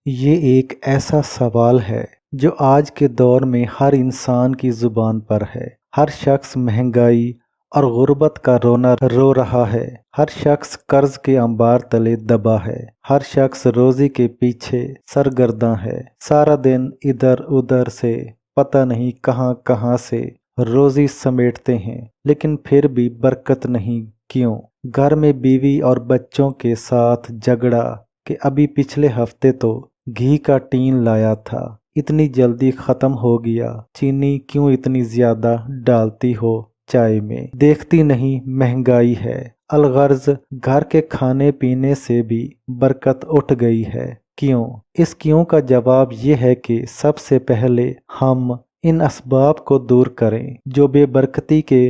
یہ ایک ایسا سوال ہے جو آج کے دور میں ہر انسان کی زبان پر ہے۔ ہر شخص مہنگائی اور غربت کا رونا رو رہا ہے۔ ہر شخص قرض کے انبار تلے دبا ہے۔ ہر شخص روزی کے پیچھے سرگرداں ہے۔ سارا دن ادھر ادھر سے پتہ نہیں کہاں کہاں سے روزی سمیٹتے ہیں، لیکن پھر بھی برکت نہیں۔ کیوں؟ گھر میں بیوی اور بچوں کے ساتھ جھگڑا کہ ابھی پچھلے ہفتے تو گھی کا ٹین لایا تھا، اتنی جلدی ختم ہو گیا۔ چینی کیوں اتنی زیادہ ڈالتی ہو چائے میں؟ دیکھتی نہیں مہنگائی ہے۔ الغرض گھر کے کھانے پینے سے بھی برکت اٹھ گئی ہے۔ کیوں؟ اس کیوں کا جواب یہ ہے کہ سب سے پہلے ہم ان اسباب کو دور کریں جو بے برکتی کے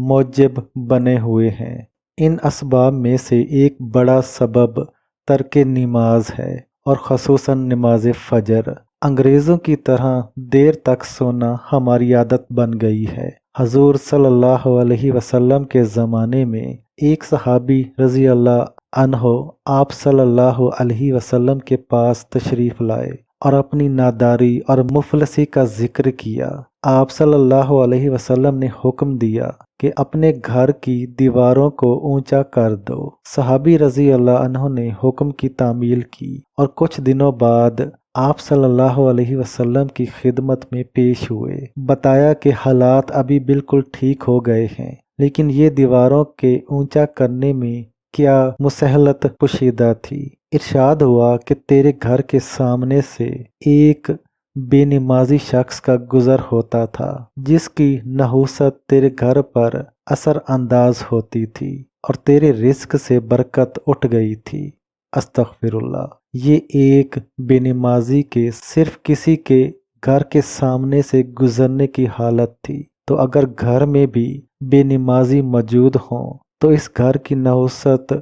موجب بنے ہوئے ہیں۔ ان اسباب میں سے ایک بڑا سبب ترک نماز ہے، اور خصوصاً نماز فجر۔ انگریزوں کی طرح دیر تک سونا ہماری عادت بن گئی ہے۔ حضور صلی اللہ علیہ وسلم کے زمانے میں ایک صحابی رضی اللہ عنہ آپ صلی اللہ علیہ وسلم کے پاس تشریف لائے اور اپنی ناداری اور مفلسی کا ذکر کیا۔ آپ صلی اللہ علیہ وسلم نے حکم دیا کہ اپنے گھر کی دیواروں کو اونچا کر دو۔ صحابی رضی اللہ عنہ نے حکم کی تعمیل کی، اور کچھ دنوں بعد آپ صلی اللہ علیہ وسلم کی خدمت میں پیش ہوئے۔ بتایا کہ حالات ابھی بالکل ٹھیک ہو گئے ہیں، لیکن یہ دیواروں کے اونچا کرنے میں کیا مسہلت پوشیدہ تھی۔ ارشاد ہوا کہ تیرے گھر کے سامنے سے ایک بے نمازی شخص کا گزر ہوتا تھا، جس کی نحوست تیرے گھر پر اثر انداز ہوتی تھی، اور تیرے رزق سے برکت اٹھ گئی تھی۔ استغفر اللہ۔ یہ ایک بے نمازی کے صرف کسی کے گھر کے سامنے سے گزرنے کی حالت تھی، تو اگر گھر میں بھی بے نمازی موجود ہوں تو اس گھر کی نحوست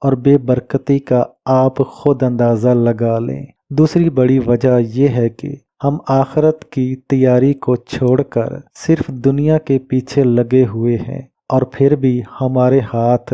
اور بے برکتی کا آپ خود اندازہ لگا لیں۔ دوسری بڑی وجہ یہ ہے کہ ہم آخرت کی تیاری کو چھوڑ کر صرف دنیا کے پیچھے لگے ہوئے ہیں، اور پھر بھی ہمارے ہاتھ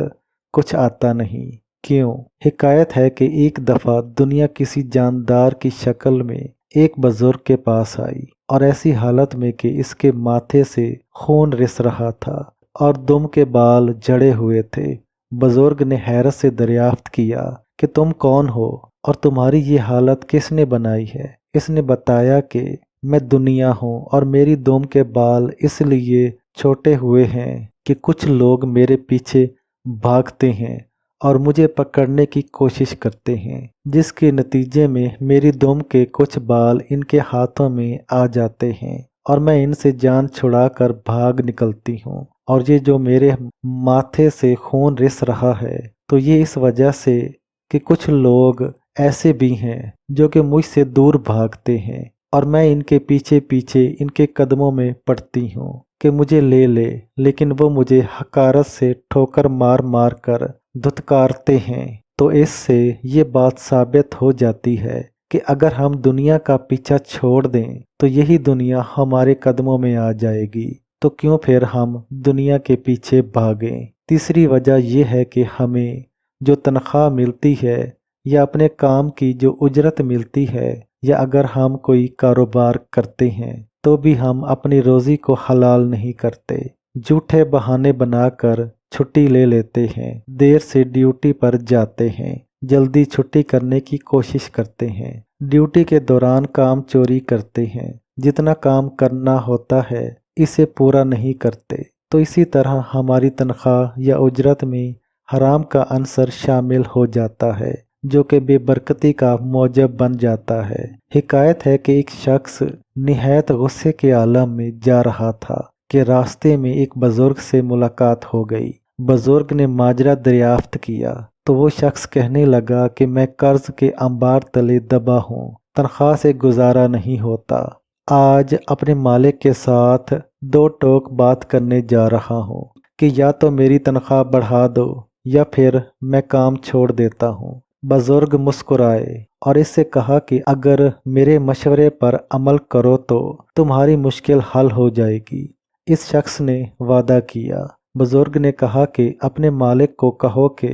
کچھ آتا نہیں۔ کیوں؟ حکایت ہے کہ ایک دفعہ دنیا کسی جاندار کی شکل میں ایک بزرگ کے پاس آئی، اور ایسی حالت میں کہ اس کے ماتھے سے خون رس رہا تھا اور دم کے بال جڑے ہوئے تھے۔ بزرگ نے حیرت سے دریافت کیا کہ تم کون ہو اور تمہاری یہ حالت کس نے بنائی ہے؟ اس نے بتایا کہ میں دنیا ہوں، اور میری دم کے بال اس لیے چھوٹے ہوئے ہیں کہ کچھ لوگ میرے پیچھے بھاگتے ہیں اور مجھے پکڑنے کی کوشش کرتے ہیں، جس کے نتیجے میں میری دم کے کچھ بال ان کے ہاتھوں میں آ جاتے ہیں، اور میں ان سے جان چھڑا کر بھاگ نکلتی ہوں۔ اور یہ جو میرے ماتھے سے خون رس رہا ہے، تو یہ اس وجہ سے کہ کچھ لوگ ایسے بھی ہیں جو کہ مجھ سے دور بھاگتے ہیں، اور میں ان کے پیچھے پیچھے ان کے قدموں میں پڑتی ہوں کہ مجھے لے لے، لیکن وہ مجھے حقارت سے ٹھوکر مار مار کر دھتکارتے ہیں۔ تو اس سے یہ بات ثابت ہو جاتی ہے کہ اگر ہم دنیا کا پیچھا چھوڑ دیں تو یہی دنیا ہمارے قدموں میں آ جائے گی، تو کیوں پھر ہم دنیا کے پیچھے بھاگیں۔ تیسری وجہ یہ ہے کہ ہمیں جو تنخواہ ملتی ہے، یا اپنے کام کی جو اجرت ملتی ہے، یا اگر ہم کوئی کاروبار کرتے ہیں تو بھی ہم اپنی روزی کو حلال نہیں کرتے، جھوٹے بہانے بنا کر چھٹی لے لیتے ہیں، دیر سے ڈیوٹی پر جاتے ہیں، جلدی چھٹی کرنے کی کوشش کرتے ہیں، ڈیوٹی کے دوران کام چوری کرتے ہیں، جتنا کام کرنا ہوتا ہے اسے پورا نہیں کرتے۔ تو اسی طرح ہماری تنخواہ یا اجرت میں حرام کا عنصر شامل ہو جاتا ہے، جو کہ بے برکتی کا موجب بن جاتا ہے۔ حکایت ہے کہ ایک شخص نہایت غصے کے عالم میں جا رہا تھا کہ راستے میں ایک بزرگ سے ملاقات ہو گئی۔ بزرگ نے ماجرا دریافت کیا تو وہ شخص کہنے لگا کہ میں قرض کے انبار تلے دبا ہوں، تنخواہ سے گزارا نہیں ہوتا۔ آج اپنے مالک کے ساتھ دو ٹوک بات کرنے جا رہا ہوں کہ یا تو میری تنخواہ بڑھا دو یا پھر میں کام چھوڑ دیتا ہوں۔ بزرگ مسکرائے اور اس سے کہا کہ اگر میرے مشورے پر عمل کرو تو تمہاری مشکل حل ہو جائے گی۔ اس شخص نے وعدہ کیا۔ بزرگ نے کہا کہ اپنے مالک کو کہو کہ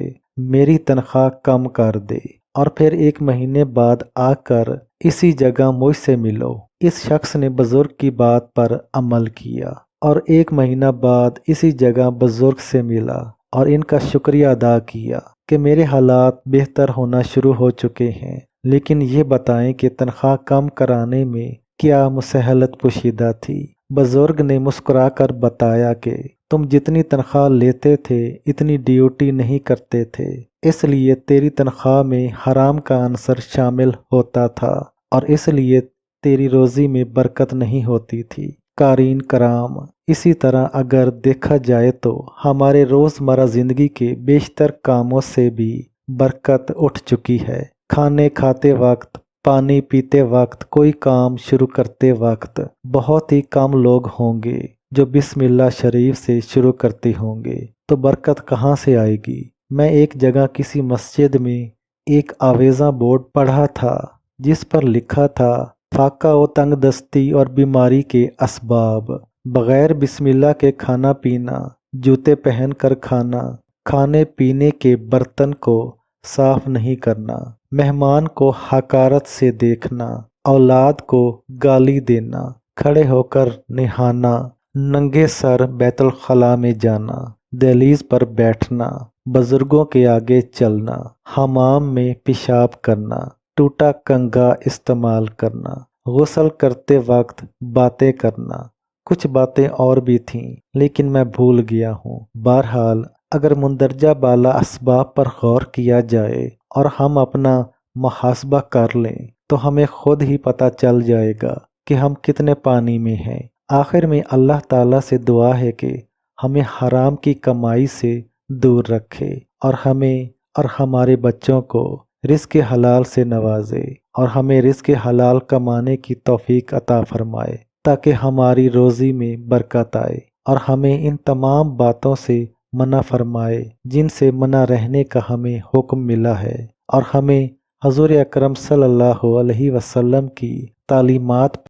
میری تنخواہ کم کر دے، اور پھر ایک مہینے بعد آ کر اسی جگہ مجھ سے ملو۔ اس شخص نے بزرگ کی بات پر عمل کیا اور 1 مہینہ بعد اسی جگہ بزرگ سے ملا اور ان کا شکریہ ادا کیا کہ میرے حالات بہتر ہونا شروع ہو چکے ہیں، لیکن یہ بتائیں کہ تنخواہ کم کرانے میں کیا مسہلت پوشیدہ تھی؟ بزرگ نے مسکرا کر بتایا کہ تم جتنی تنخواہ لیتے تھے اتنی ڈیوٹی نہیں کرتے تھے، اس لیے تیری تنخواہ میں حرام کا عنصر شامل ہوتا تھا اور اس لیے تیری روزی میں برکت نہیں ہوتی تھی۔ قارئین کرام، اسی طرح اگر دیکھا جائے تو ہمارے روزمرہ زندگی کے بیشتر کاموں سے بھی برکت اٹھ چکی ہے۔ کھانے کھاتے وقت، پانی پیتے وقت، کوئی کام شروع کرتے وقت بہت ہی کم لوگ ہوں گے جو بسم اللہ شریف سے شروع کرتے ہوں گے، تو برکت کہاں سے آئے گی؟ میں ایک جگہ کسی مسجد میں ایک آویزاں بورڈ پڑھا تھا جس پر لکھا تھا فاقہ و تنگ دستی اور بیماری کے اسباب، بغیر بسم اللہ کے کھانا پینا، جوتے پہن کر کھانا، کھانے پینے کے برتن کو صاف نہیں کرنا، مہمان کو حقارت سے دیکھنا، اولاد کو گالی دینا، کھڑے ہو کر نہانا، ننگے سر بیت الخلاء میں جانا، دہلیز پر بیٹھنا، بزرگوں کے آگے چلنا، حمام میں پیشاب کرنا، ٹوٹا کنگا استعمال کرنا، غسل کرتے وقت باتیں کرنا۔ کچھ باتیں اور بھی تھیں لیکن میں بھول گیا ہوں۔ بہرحال اگر مندرجہ بالا اسباب پر غور کیا جائے اور ہم اپنا محاسبہ کر لیں تو ہمیں خود ہی پتہ چل جائے گا کہ ہم کتنے پانی میں ہیں۔ آخر میں اللہ تعالیٰ سے دعا ہے کہ ہمیں حرام کی کمائی سے دور رکھے اور ہمیں اور ہمارے بچوں کو رزق حلال سے نوازے اور ہمیں رزق حلال کمانے کی توفیق عطا فرمائے تاکہ ہماری روزی میں برکت آئے، اور ہمیں ان تمام باتوں سے منع فرمائے جن سے منع رہنے کا ہمیں حکم ملا ہے، اور ہمیں حضور اکرم صلی اللہ علیہ وسلم کی تعلیمات